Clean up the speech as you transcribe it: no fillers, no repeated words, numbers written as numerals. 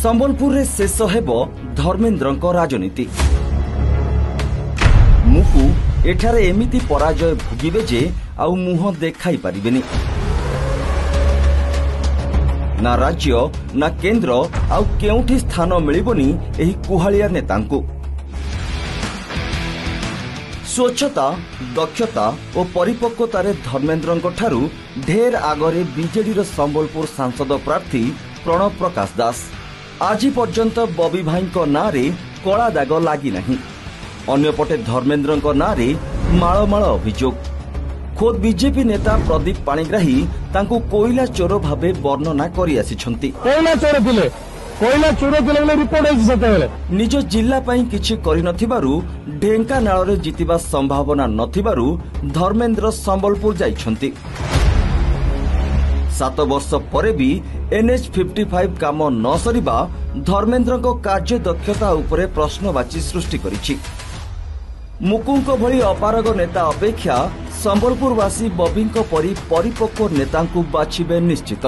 संबलपुर रे शेष हेबो धर्मेंद्रଙ୍କ राजनीति। मुकु एठारे एमिति पराजय भोगिबे जे आउ मुह देखाई पारिबेनी। ना राज्य ना केंद्र आउ केउठी स्थान मिलिबोनी एही कुहालिया नेतांकु। स्वच्छता दक्षता और परिपक्वतार धर्मेंद्रଙ୍କ ठारू ढेर आगरे बीजेडी संबलपुर सांसद प्रार्थी प्रणव प्रकाश दास आज पर्यंत बबी भाई नाँ कला दाग लगी नहीं। अन्यपटे धर्मेंद्रଙ୍କ नाँ मालमाल अभियोग। खोद बीजेपी नेता प्रदीप पाणिग्राही तांको कोयला चोर भावे वर्णना करि आसिछंती। कोयला चोर रिपोर्ट निज जिला किछि करि नथिबारु ढेंकानाल रे जितिबा संभावना नथिबारु धर्मेंद्र संबलपुर जाइछंती। 7 वर्ष परे भी NH 55 काम न सरिबा धर्मेंद्रଙ୍କ कार्य दक्षता उपरे प्रश्नवाची सृष्टि करिछि। मुकुंको भली अपारग नेता अपेक्षा संबलपुरवासी बबींको परी परिपक्व नेतांकु बाछिबे निश्चित।